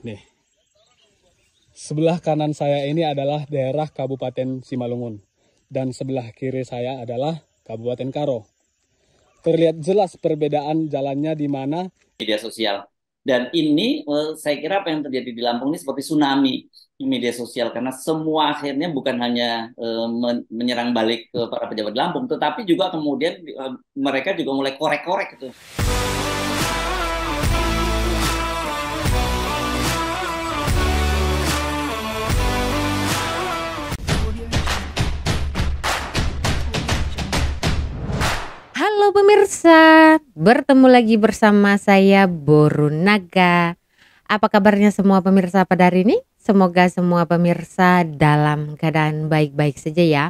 Nih, sebelah kanan saya ini adalah daerah Kabupaten Simalungun dan sebelah kiri saya adalah Kabupaten Karo. Terlihat jelas perbedaan jalannya di mana media sosial. Dan ini saya kira apa yang terjadi di Lampung ini seperti tsunami di media sosial karena semua akhirnya bukan hanya menyerang balik ke para pejabat Lampung, tetapi juga kemudian mereka juga mulai korek-korek itu. Halo pemirsa, bertemu lagi bersama saya Boru Naga. Apa kabarnya semua pemirsa pada hari ini? Semoga semua pemirsa dalam keadaan baik-baik saja ya.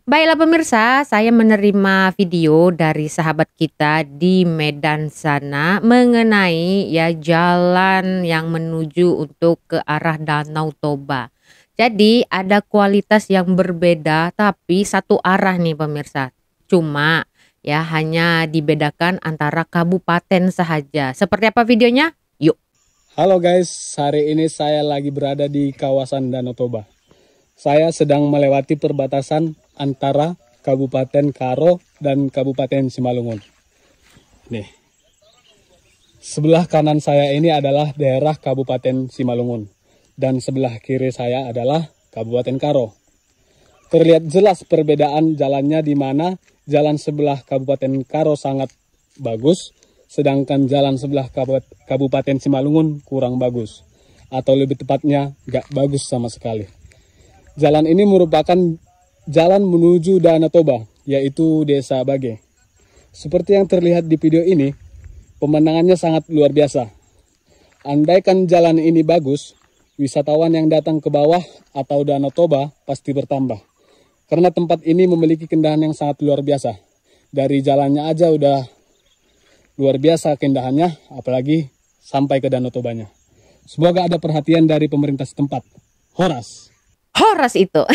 Baiklah pemirsa, saya menerima video dari sahabat kita di Medan sana mengenai ya jalan yang menuju untuk ke arah Danau Toba. Jadi ada kualitas yang berbeda tapi satu arah nih pemirsa. Cuma ya hanya dibedakan antara kabupaten saja. Seperti apa videonya? Yuk. Halo guys, hari ini saya lagi berada di kawasan Danau Toba. Saya sedang melewati perbatasan antara Kabupaten Karo dan Kabupaten Simalungun. Nih, sebelah kanan saya ini adalah daerah Kabupaten Simalungun dan sebelah kiri saya adalah Kabupaten Karo. Terlihat jelas perbedaan jalannya di mana jalan sebelah Kabupaten Karo sangat bagus, sedangkan jalan sebelah Kabupaten Simalungun kurang bagus. Atau lebih tepatnya, gak bagus sama sekali. Jalan ini merupakan jalan menuju Danau Toba, yaitu Desa Bage. Seperti yang terlihat di video ini, pemandangannya sangat luar biasa. Andaikan jalan ini bagus, wisatawan yang datang ke bawah atau Danau Toba pasti bertambah. Karena tempat ini memiliki keindahan yang sangat luar biasa. Dari jalannya aja udah luar biasa keindahannya, apalagi sampai ke Danau Tobanya. Semoga ada perhatian dari pemerintah setempat. Horas. Horas itu.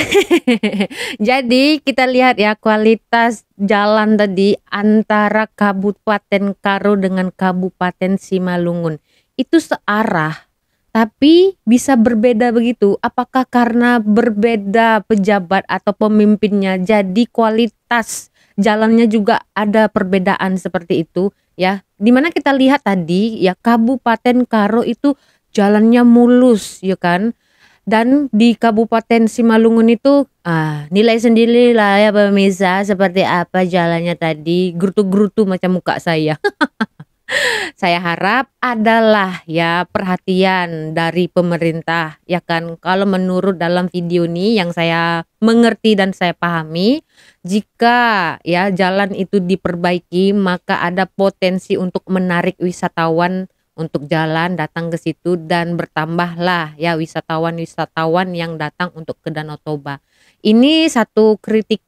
Jadi kita lihat ya kualitas jalan tadi antara Kabupaten Karo dengan Kabupaten Simalungun. Itu searah. Tapi bisa berbeda begitu. Apakah karena berbeda pejabat atau pemimpinnya jadi kualitas jalannya juga ada perbedaan seperti itu ya. Dimana kita lihat tadi ya Kabupaten Karo itu jalannya mulus ya kan. Dan di Kabupaten Simalungun itu nilai sendiri lah ya pemirsa seperti apa jalannya tadi. Gerutu-gerutu macam muka saya. Saya harap adalah ya perhatian dari pemerintah ya kan. Kalau menurut dalam video ini yang saya mengerti dan saya pahami, jika ya jalan itu diperbaiki maka ada potensi untuk menarik wisatawan untuk jalan datang ke situ dan bertambahlah ya wisatawan-wisatawan yang datang untuk ke Danau Toba. Ini satu kritikan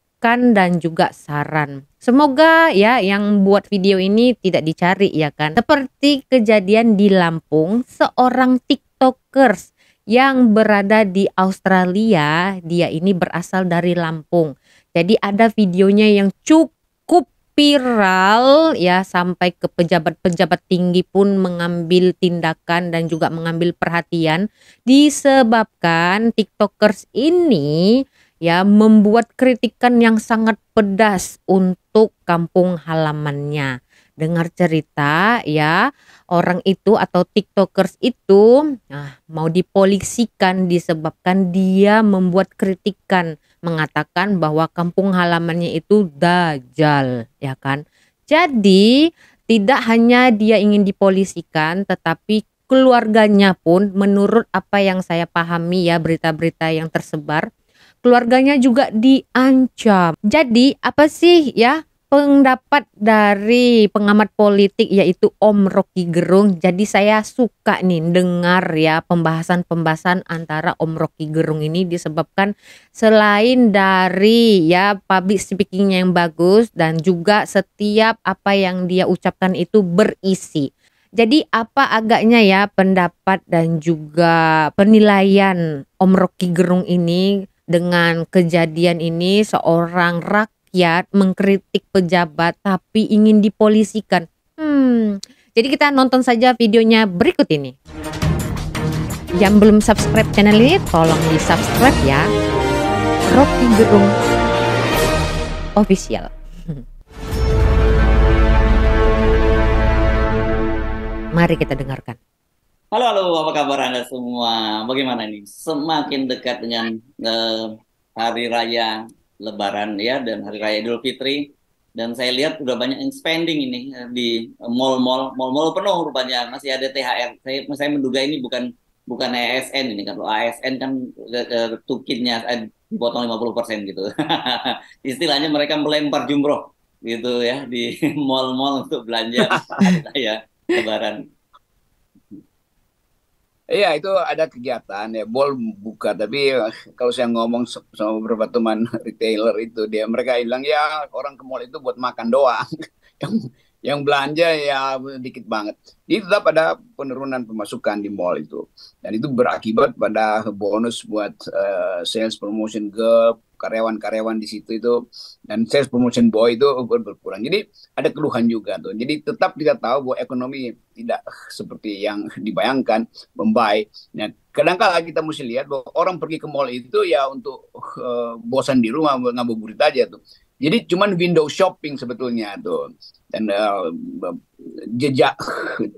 dan juga saran. Semoga ya yang buat video ini tidak dicari ya kan. Seperti kejadian di Lampung, seorang TikTokers yang berada di Australia, dia ini berasal dari Lampung. Jadi ada videonya yang cukup viral ya sampai ke pejabat-pejabat tinggi pun mengambil tindakan dan juga mengambil perhatian disebabkan TikTokers ini ya membuat kritikan yang sangat pedas untuk kampung halamannya. Dengar cerita ya orang itu atau TikTokers itu mau dipolisikan disebabkan dia membuat kritikan mengatakan bahwa kampung halamannya itu dajal ya kan. Jadi tidak hanya dia ingin dipolisikan tetapi keluarganya pun menurut apa yang saya pahami ya berita-berita yang tersebar, keluarganya juga diancam. Jadi apa sih ya pendapat dari pengamat politik yaitu Om Rocky Gerung. Jadi saya suka nih dengar ya pembahasan-pembahasan antara Om Rocky Gerung ini disebabkan selain dari ya public speakingnya yang bagus dan juga setiap apa yang dia ucapkan itu berisi. Jadi apa agaknya ya pendapat dan juga penilaian Om Rocky Gerung ini dengan kejadian ini seorang rakyat mengkritik pejabat tapi ingin dipolisikan. Jadi kita nonton saja videonya berikut ini. yang belum subscribe channel ini tolong di subscribe ya. Rocky Gerung Official. Mari kita dengarkan. Halo, halo, apa kabar Anda semua? Bagaimana nih? Semakin dekat dengan Hari Raya Lebaran ya, dan Hari Raya Idul Fitri. Dan saya lihat udah banyak yang spending ini di mall-mall penuh rupanya. Masih ada THR. Saya menduga ini bukan ASN ini. Kalau ASN kan tukitnya dipotong 50% gitu. Istilahnya mereka melempar jumroh gitu ya di mall-mall untuk belanja Hari Raya Lebaran. Iya, itu ada kegiatan ya, mall buka. Tapi kalau saya ngomong sama beberapa teman retailer itu, mereka bilang ya orang ke mall itu buat makan doang. yang yang belanja ya dikit banget. Jadi tetap ada penurunan pemasukan di mall itu, dan itu berakibat pada bonus buat sales promotion girl, karyawan-karyawan di situ itu, dan sales promotion boy itu berkurang. Jadi ada keluhan juga tuh. Jadi tetap kita tahu bahwa ekonomi tidak seperti yang dibayangkan membaik. Nah, kadang-kala kita mesti lihat bahwa orang pergi ke mall itu ya untuk bosan di rumah, ngabuburit aja tuh. Jadi cuman window shopping sebetulnya tuh. Dan jejak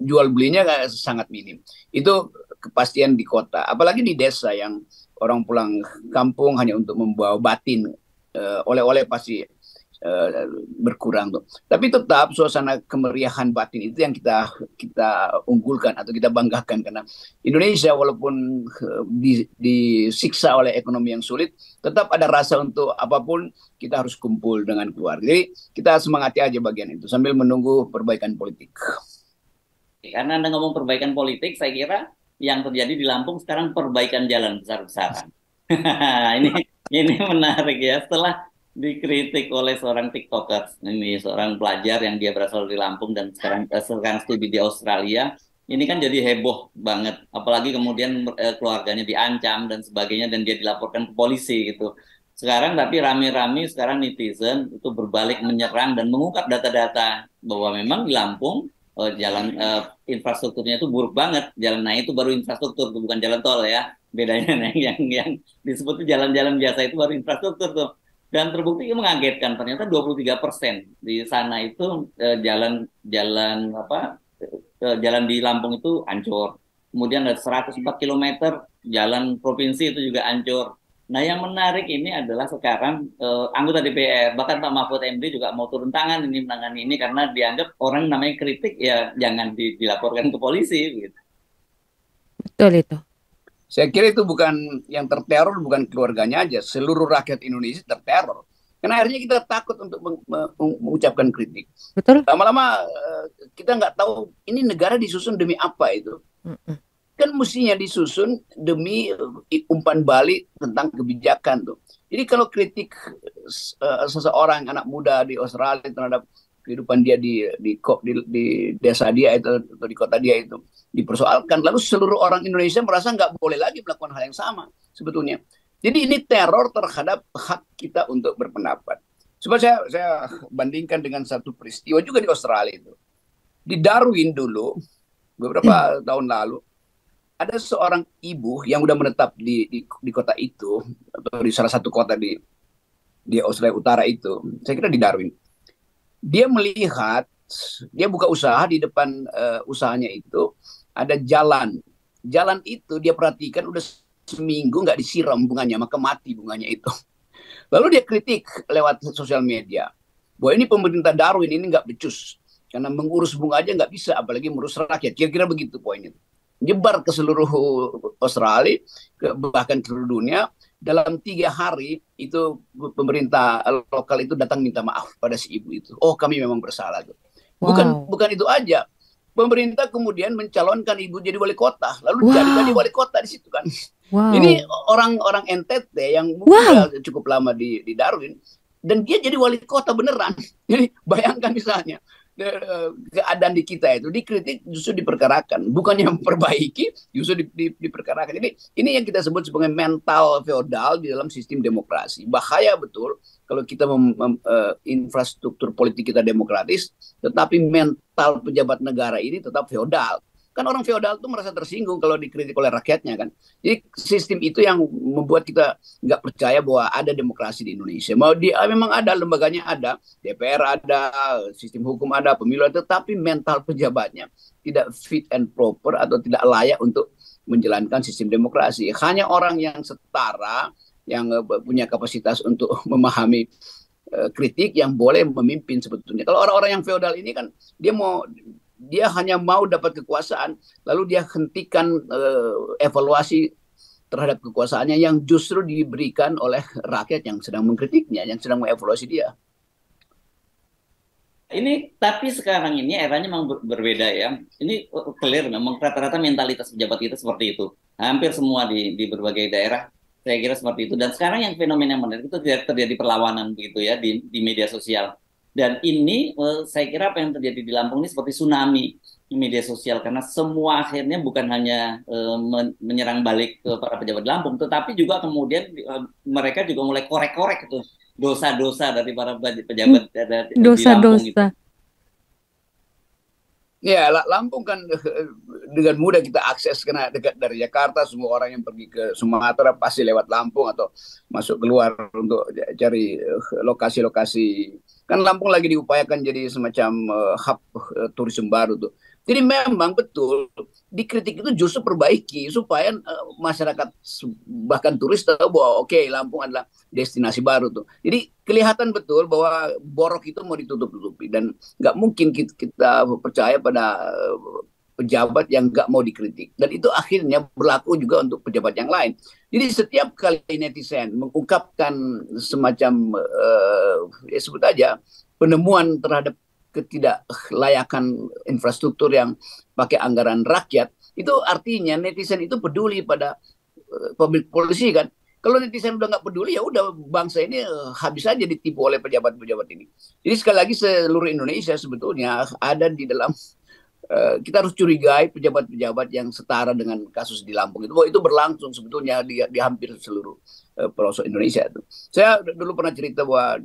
jual belinya sangat minim. Itu kepastian di kota, apalagi di desa yang orang pulang kampung hanya untuk membawa batin, oleh-oleh pasti berkurang tuh. Tapi tetap suasana kemeriahan batin itu yang kita unggulkan atau kita banggakan, karena Indonesia walaupun disiksa oleh ekonomi yang sulit, tetap ada rasa untuk apapun kita harus kumpul dengan keluarga. Jadi kita semangati aja bagian itu sambil menunggu perbaikan politik. Karena Anda ngomong perbaikan politik, saya kira yang terjadi di Lampung sekarang perbaikan jalan besar-besaran. ini menarik ya. Setelah dikritik oleh seorang TikToker, ini seorang pelajar yang dia berasal dari Lampung dan sekarang studi di Australia. Ini kan jadi heboh banget, apalagi kemudian keluarganya diancam dan sebagainya, dan dia dilaporkan ke polisi gitu. Sekarang tapi rame-rame sekarang netizen itu berbalik menyerang dan mengungkap data-data bahwa memang di Lampung jalan infrastrukturnya itu buruk banget. Jalan naik itu baru infrastruktur, bukan jalan tol ya. Bedanya yang disebut jalan-jalan biasa itu baru infrastruktur tuh. Dan terbukti mengagetkan, ternyata 23% di sana itu jalan di Lampung itu hancur. Kemudian ada 104 km jalan provinsi itu juga hancur. Nah, yang menarik ini adalah sekarang anggota DPR, bahkan Pak Mahfud MD juga mau turun tangan ini menangani ini, karena dianggap orang namanya kritik ya jangan dilaporkan ke polisi gitu. Betul itu. Saya kira itu bukan yang terteror, bukan keluarganya aja, seluruh rakyat Indonesia terteror. Karena akhirnya kita takut untuk mengucapkan kritik. Betul. Lama-lama kita nggak tahu ini negara disusun demi apa itu. Kan mestinya disusun demi umpan balik tentang kebijakan tuh. Jadi kalau kritik seseorang anak muda di Australia terhadap kehidupan dia di desa dia itu atau di kota dia itu dipersoalkan, lalu seluruh orang Indonesia merasa nggak boleh lagi melakukan hal yang sama sebetulnya. Jadi ini teror terhadap hak kita untuk berpendapat. Coba saya bandingkan dengan satu peristiwa juga di Australia itu. Di Darwin dulu beberapa tahun lalu ada seorang ibu yang udah menetap di kota itu, atau di salah satu kota di Australia Utara itu. Saya kira di Darwin. Dia melihat, dia buka usaha, di depan usahanya itu ada jalan. Jalan itu dia perhatikan udah seminggu nggak disiram bunganya, maka mati bunganya itu. Lalu dia kritik lewat sosial media bahwa ini pemerintah Darwin ini nggak becus, karena mengurus bunga aja nggak bisa, apalagi mengurus rakyat. Kira-kira begitu poinnya. Nyebar ke seluruh Australia, bahkan ke seluruh dunia. Dalam 3 hari itu pemerintah lokal itu datang minta maaf pada si ibu itu. Oh, kami memang bersalah. Bukan itu aja. Pemerintah kemudian mencalonkan ibu jadi wali kota, lalu jadi wali kota di situ kan. Ini orang-orang NTT yang cukup lama di Darwin, dan dia jadi wali kota beneran. Jadi bayangkan misalnya keadaan di kita itu dikritik justru diperkarakan, bukannya memperbaiki justru diperkarakan. Jadi ini yang kita sebut sebagai mental feodal di dalam sistem demokrasi. Bahaya betul kalau kita infrastruktur politik kita demokratis, tetapi mental pejabat negara ini tetap feodal. Kan orang feodal tuh merasa tersinggung kalau dikritik oleh rakyatnya kan. Jadi sistem itu yang membuat kita nggak percaya bahwa ada demokrasi di Indonesia. Mau dia memang ada, lembaganya ada, DPR ada, sistem hukum ada, pemilu ada, tetapi mental pejabatnya tidak fit and proper atau tidak layak untuk menjalankan sistem demokrasi. Hanya orang yang setara, yang punya kapasitas untuk memahami kritik yang boleh memimpin sebetulnya. Kalau orang-orang yang feodal ini kan dia hanya mau dapat kekuasaan, lalu dia hentikan evaluasi terhadap kekuasaannya yang justru diberikan oleh rakyat yang sedang mengkritiknya, yang sedang mengevaluasi dia. Ini tapi sekarang ini eranya memang berbeda ya. Ini clear memang rata-rata mentalitas pejabat kita seperti itu. Hampir semua di berbagai daerah saya kira seperti itu. Dan sekarang yang fenomena yang menarik itu terjadi perlawanan begitu ya di media sosial. Dan ini saya kira apa yang terjadi di Lampung ini seperti tsunami di media sosial karena semua akhirnya bukan hanya menyerang balik ke para pejabat Lampung, tetapi juga kemudian mereka juga mulai korek-korek itu dosa-dosa dari para pejabat di Lampung itu. Ya, Lampung kan dengan mudah kita akses karena dekat dari Jakarta. Semua orang yang pergi ke Sumatera pasti lewat Lampung atau masuk keluar untuk cari lokasi-lokasi. Kan Lampung lagi diupayakan jadi semacam hub turisme baru tuh. Jadi memang betul dikritik itu justru perbaiki supaya masyarakat bahkan turis tahu bahwa oke, Lampung adalah destinasi baru tuh. Jadi kelihatan betul bahwa borok itu mau ditutup-tutupi dan nggak mungkin kita percaya pada pejabat yang nggak mau dikritik. Dan itu akhirnya berlaku juga untuk pejabat yang lain. Jadi setiap kali netizen mengungkapkan semacam ya sebut aja penemuan terhadap ketidaklayakan infrastruktur yang pakai anggaran rakyat, itu artinya netizen itu peduli pada public policy kan. Kalau netizen udah nggak peduli, ya udah bangsa ini habis aja ditipu oleh pejabat-pejabat ini. Jadi sekali lagi seluruh Indonesia sebetulnya ada di dalam kita harus curigai pejabat-pejabat yang setara dengan kasus di Lampung itu. Itu berlangsung sebetulnya di hampir seluruh pelosok Indonesia itu. Saya dulu pernah cerita bahwa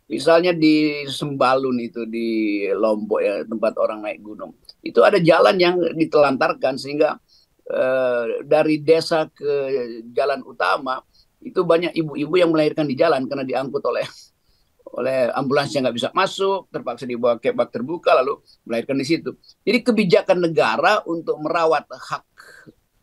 misalnya di Sembalun itu di Lombok ya, tempat orang naik gunung, itu ada jalan yang ditelantarkan sehingga dari desa ke jalan utama itu banyak ibu-ibu yang melahirkan di jalan karena diangkut oleh ambulans yang nggak bisa masuk, terpaksa dibawa ke bak terbuka lalu melahirkan di situ. Jadi kebijakan negara untuk merawat hak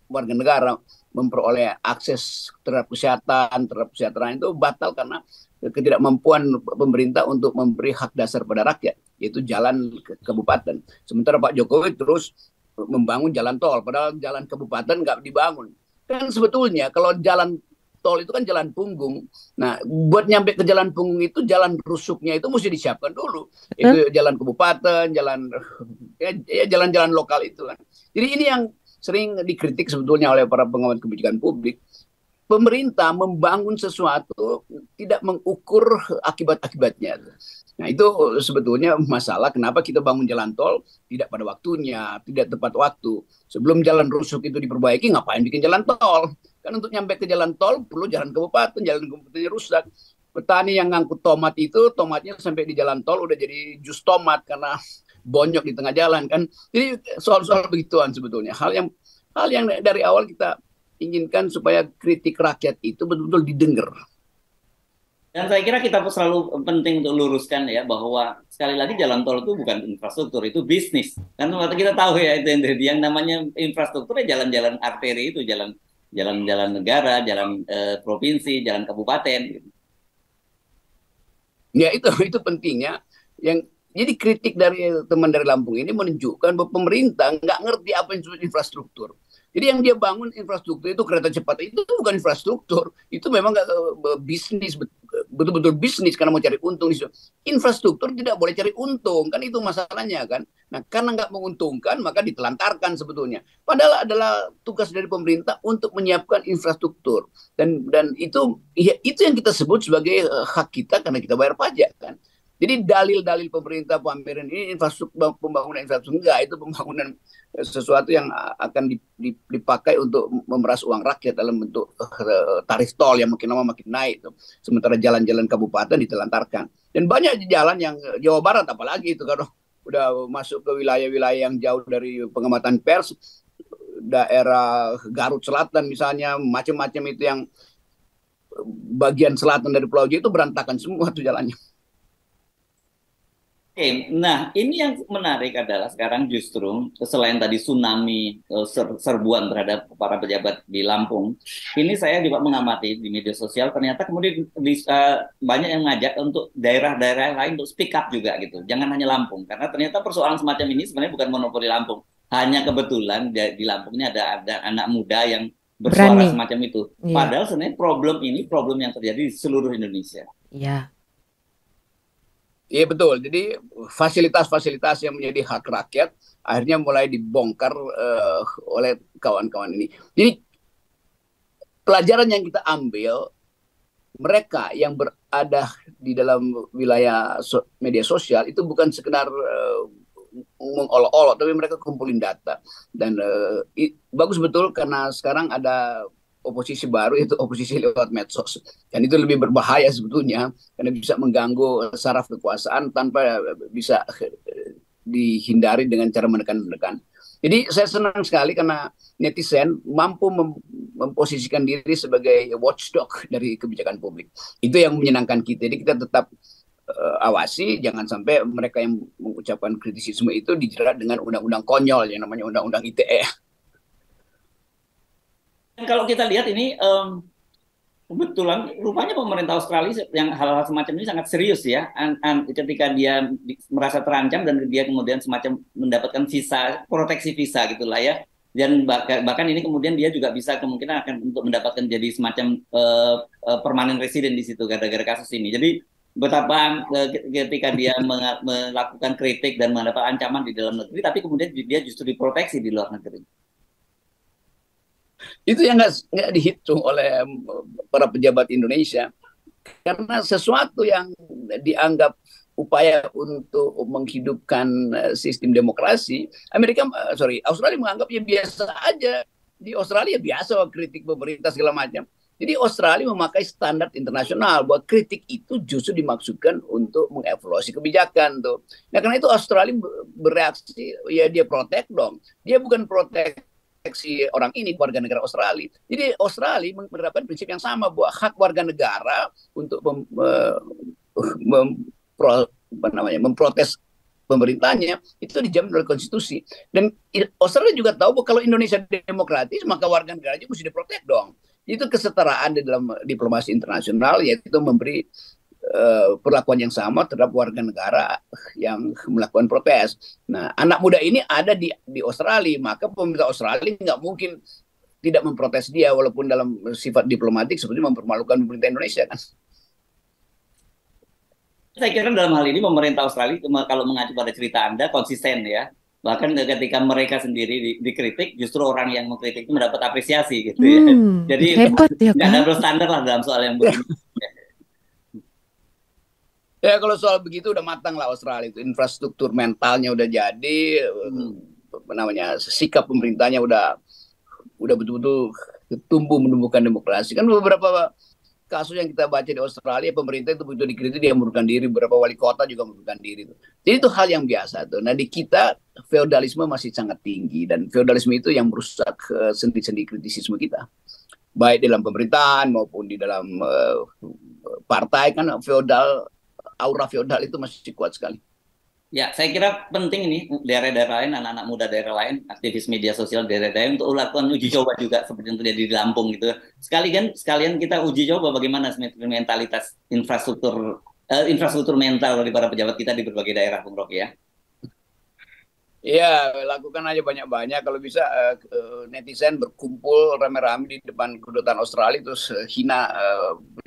warga negara memperoleh akses terhadap kesehatan, terhadap kesejahteraan itu batal karena ketidakmampuan pemerintah untuk memberi hak dasar pada rakyat, yaitu jalan ke kabupaten. Sementara Pak Jokowi terus membangun jalan tol, padahal jalan kabupaten nggak dibangun. Kan sebetulnya kalau jalan tol itu kan jalan punggung. Nah, buat nyampe ke jalan punggung itu jalan rusuknya itu mesti disiapkan dulu. Itu jalan kabupaten, jalan-jalan lokal itu kan. Jadi ini yang sering dikritik sebetulnya oleh para pengamat kebijakan publik. Pemerintah membangun sesuatu tidak mengukur akibat-akibatnya. Nah itu sebetulnya masalah kenapa kita bangun jalan tol tidak pada waktunya, tidak tepat waktu. Sebelum jalan rusuk itu diperbaiki, ngapain bikin jalan tol? Kan untuk nyampe ke jalan tol perlu jalan kabupatennya rusak. Petani yang ngangkut tomat itu, tomatnya sampai di jalan tol udah jadi jus tomat karena bonyok di tengah jalan kan. Jadi soal-soal begituan sebetulnya. Hal yang dari awal kita inginkan supaya kritik rakyat itu betul-betul didengar. Dan saya kira kita selalu penting untuk luruskan ya bahwa sekali lagi jalan tol itu bukan infrastruktur, itu bisnis. Kan kita tahu ya itu yang namanya infrastruktur ya jalan-jalan arteri itu jalan-jalan negara, jalan provinsi, jalan kabupaten. Ya itu pentingnya. Jadi kritik dari teman dari Lampung ini menunjukkan bahwa pemerintah nggak ngerti apa yang disebut infrastruktur. Jadi yang dia bangun infrastruktur itu kereta cepat itu bukan infrastruktur, itu memang bisnis, betul-betul bisnis karena mau cari untung. Infrastruktur tidak boleh cari untung, kan itu masalahnya kan. Nah karena nggak menguntungkan maka ditelantarkan sebetulnya. Padahal adalah tugas dari pemerintah untuk menyiapkan infrastruktur dan itu yang kita sebut sebagai hak kita karena kita bayar pajak kan. Jadi dalil-dalil pemerintah pameran ini infrastruktur, pembangunan infrastruktur enggak, itu pembangunan sesuatu yang akan dipakai untuk memeras uang rakyat dalam bentuk tarif tol yang makin lama makin naik. Sementara jalan-jalan kabupaten ditelantarkan. Dan banyak jalan yang Jawa Barat apalagi itu kan udah masuk ke wilayah-wilayah yang jauh dari pengamatan pers, daerah Garut Selatan misalnya, macam-macam itu yang bagian selatan dari Pulau Jawa itu berantakan semua tuh jalannya. Oke, nah ini yang menarik adalah sekarang justru selain tadi tsunami serbuan terhadap para pejabat di Lampung, ini saya juga mengamati di media sosial ternyata kemudian banyak yang ngajak untuk daerah-daerah lain untuk speak up juga gitu, jangan hanya Lampung karena ternyata persoalan semacam ini sebenarnya bukan monopoli Lampung, hanya kebetulan di Lampung ini ada anak muda yang bersuara Berani. semacam itu. Iya. Padahal sebenarnya problem ini problem yang terjadi di seluruh Indonesia. Iya. Iya betul. Jadi fasilitas-fasilitas yang menjadi hak rakyat akhirnya mulai dibongkar oleh kawan-kawan ini. Jadi pelajaran yang kita ambil, mereka yang berada di dalam wilayah media sosial itu bukan sekedar mengolok-olok, tapi mereka kumpulin data. Dan bagus betul karena sekarang ada oposisi baru, itu oposisi lewat medsos. Dan itu lebih berbahaya sebetulnya, karena bisa mengganggu saraf kekuasaan tanpa bisa dihindari dengan cara menekan-menekan. Jadi saya senang sekali karena netizen mampu memposisikan diri sebagai watchdog dari kebijakan publik. Itu yang menyenangkan kita. Jadi kita tetap awasi, jangan sampai mereka yang mengucapkan kritisisme itu dijerat dengan undang-undang konyol yang namanya undang-undang ITE. Dan kalau kita lihat ini kebetulan rupanya pemerintah Australia yang hal-hal semacam ini sangat serius ya. Ketika dia merasa terancam dan dia kemudian semacam mendapatkan visa, proteksi visa gitulah ya. Dan bahkan ini kemudian dia juga bisa kemungkinan akan untuk mendapatkan jadi semacam permanent resident di situ gara-gara kasus ini. Jadi betapa ketika dia melakukan kritik dan mendapat ancaman di dalam negeri, tapi kemudian dia justru diproteksi di luar negeri. Itu yang nggak dihitung oleh para pejabat Indonesia, karena sesuatu yang dianggap upaya untuk menghidupkan sistem demokrasi, Australia menganggapnya biasa aja. Di Australia biasa kritik pemerintah segala macam. Jadi Australia memakai standar internasional bahwa kritik itu justru dimaksudkan untuk mengevaluasi kebijakan tuh. Nah karena itu Australia bereaksi, ya dia protek dong. Dia bukan protek orang ini warga negara Australia. Jadi Australia menerapkan prinsip yang sama bahwa hak warga negara untuk memprotes pemerintahnya itu dijamin oleh konstitusi. Dan Australia juga tahu bahwa kalau Indonesia demokratis maka warga negaranya mesti diprotek dong. Itu kesetaraan di dalam diplomasi internasional, yaitu memberi perlakuan yang sama terhadap warga negara yang melakukan protes. Nah, anak muda ini ada di Australia, maka pemerintah Australia nggak mungkin tidak memprotes dia, walaupun dalam sifat diplomatik seperti mempermalukan pemerintah Indonesia kan. Saya kira dalam hal ini pemerintah Australia kalau mengacu pada cerita Anda konsisten ya. Bahkan ketika mereka sendiri dikritik, justru orang yang mengkritik itu mendapat apresiasi gitu ya. Jadi hebat ya, nggak double standar lah dalam soal yang begini. Ya kalau soal begitu udah matang lah Australia itu, infrastruktur mentalnya udah jadi, sikap pemerintahnya udah betul-betul tumbuh menumbuhkan demokrasi. Kan beberapa kasus yang kita baca di Australia, pemerintah itu begitu dikritik dia mundurkan diri, beberapa wali kota juga mundurkan diri tuh. Jadi itu hal yang biasa tuh. Nah di kita feodalisme masih sangat tinggi, dan feodalisme itu yang merusak sendi-sendi kritisisme kita, baik dalam pemerintahan maupun di dalam partai kan aura feodal itu masih kuat sekali. Ya, saya kira penting ini daerah-daerah lain, anak-anak muda daerah lain, aktivis media sosial daerah lain untuk lakukan uji coba juga seperti yang terjadi di Lampung gitu. Sekalian kita uji coba bagaimana mentalitas infrastruktur mental dari para pejabat kita di berbagai daerah, Bung Rocky ya. Iya, lakukan aja banyak-banyak. Kalau bisa netizen berkumpul rame-rame di depan kedutaan Australia terus hina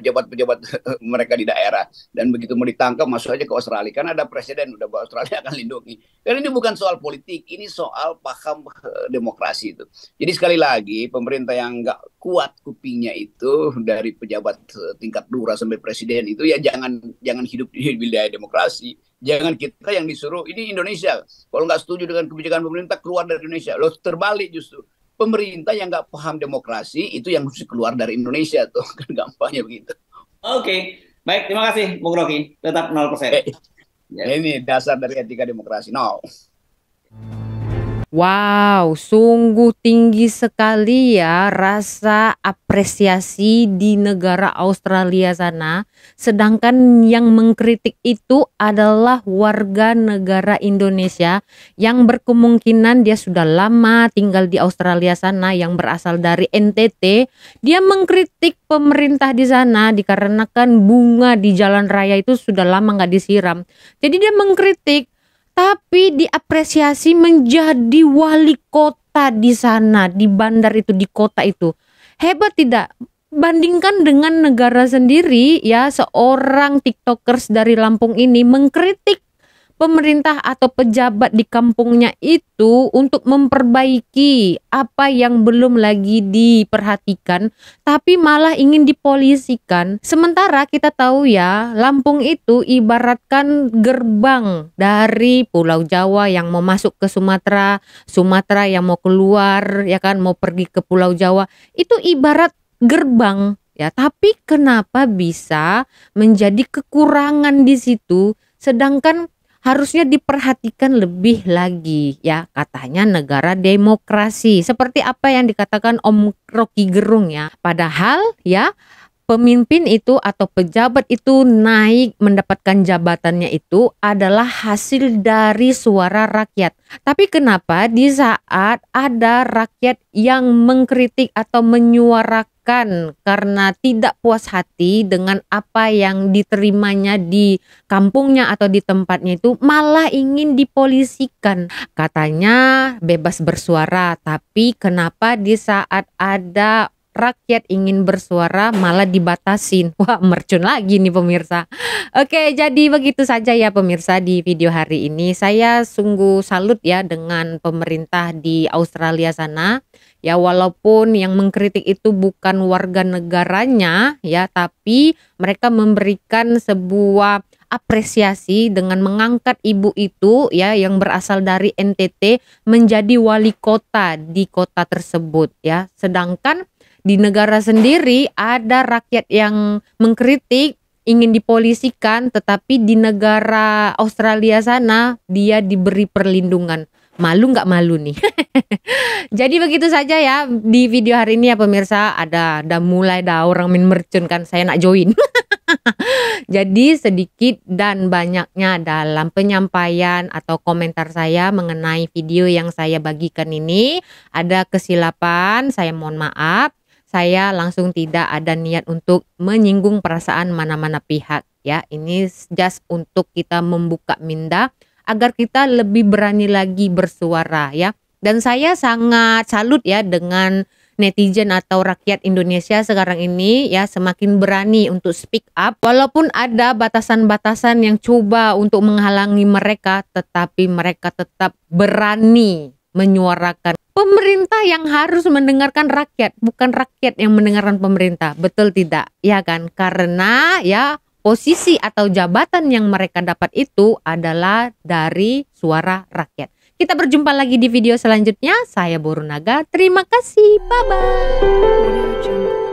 pejabat-pejabat mereka di daerah. Dan begitu mau ditangkap masuk aja ke Australia. Karena ada presiden udah bahwa Australia akan lindungi. Dan ini bukan soal politik, ini soal paham demokrasi itu. Jadi sekali lagi pemerintah yang nggak kuat kupingnya itu dari pejabat tingkat lurah sampai presiden itu ya jangan hidup di wilayah demokrasi. Jangan kita yang disuruh, ini Indonesia, kalau nggak setuju dengan kebijakan pemerintah, keluar dari Indonesia. Loh, terbalik justru. Pemerintah yang nggak paham demokrasi, itu yang mesti keluar dari Indonesia. Tuh, kan gampangnya begitu. Oke. Baik, terima kasih, Bung Rocky. Tetap 0%. Ya. Ini dasar dari etika demokrasi. No. Wow, sungguh tinggi sekali ya rasa apresiasi di negara Australia sana. Sedangkan yang mengkritik itu adalah warga negara Indonesia yang berkemungkinan dia sudah lama tinggal di Australia sana, yang berasal dari NTT. Dia mengkritik pemerintah di sana dikarenakan bunga di jalan raya itu sudah lama nggak disiram. Jadi dia mengkritik, tapi diapresiasi menjadi wali kota di sana, di bandar itu, di kota itu. Hebat tidak? Bandingkan dengan negara sendiri ya, seorang tiktokers dari Lampung ini mengkritik pemerintah atau pejabat di kampungnya itu untuk memperbaiki apa yang belum lagi diperhatikan, tapi malah ingin dipolisikan. Sementara kita tahu ya, Lampung itu ibaratkan gerbang dari Pulau Jawa yang mau masuk ke Sumatera, Sumatera yang mau keluar ya kan, mau pergi ke Pulau Jawa. Itu ibarat gerbang ya, tapi kenapa bisa menjadi kekurangan di situ, sedangkan harusnya diperhatikan lebih lagi ya, katanya negara demokrasi. Seperti apa yang dikatakan Om Rocky Gerung ya. Padahal ya, pemimpin itu atau pejabat itu naik mendapatkan jabatannya itu adalah hasil dari suara rakyat. Tapi kenapa di saat ada rakyat yang mengkritik atau menyuarakan karena tidak puas hati dengan apa yang diterimanya di kampungnya atau di tempatnya itu, malah ingin dipolisikan? Katanya bebas bersuara, tapi kenapa di saat ada rakyat ingin bersuara malah dibatasin? Wah, mercun lagi nih pemirsa. Oke, jadi begitu saja ya pemirsa di video hari ini. Saya sungguh salut ya dengan pemerintah di Australia sana. Ya, walaupun yang mengkritik itu bukan warga negaranya ya, tapi mereka memberikan sebuah apresiasi dengan mengangkat ibu itu ya, yang berasal dari NTT menjadi wali kota di kota tersebut ya. Sedangkan di negara sendiri ada rakyat yang mengkritik, ingin dipolisikan, tetapi di negara Australia sana dia diberi perlindungan. Malu nggak malu nih? Jadi begitu saja ya di video hari ini ya pemirsa. Ada mulai orang main mercun kan, saya nak join. Jadi sedikit dan banyaknya dalam penyampaian atau komentar saya mengenai video yang saya bagikan ini ada kesilapan, saya mohon maaf. Saya langsung tidak ada niat untuk menyinggung perasaan mana-mana pihak ya. Ini just untuk kita membuka minda agar kita lebih berani lagi bersuara ya. Dan saya sangat salut ya dengan netizen atau rakyat Indonesia sekarang ini ya, semakin berani untuk speak up. Walaupun ada batasan-batasan yang coba untuk menghalangi mereka, tetapi mereka tetap berani menyuarakan. Pemerintah yang harus mendengarkan rakyat, bukan rakyat yang mendengarkan pemerintah. Betul tidak? Ya kan? Karena ya posisi atau jabatan yang mereka dapat itu adalah dari suara rakyat. Kita berjumpa lagi di video selanjutnya. Saya Boru Naga. Terima kasih. Bye-bye.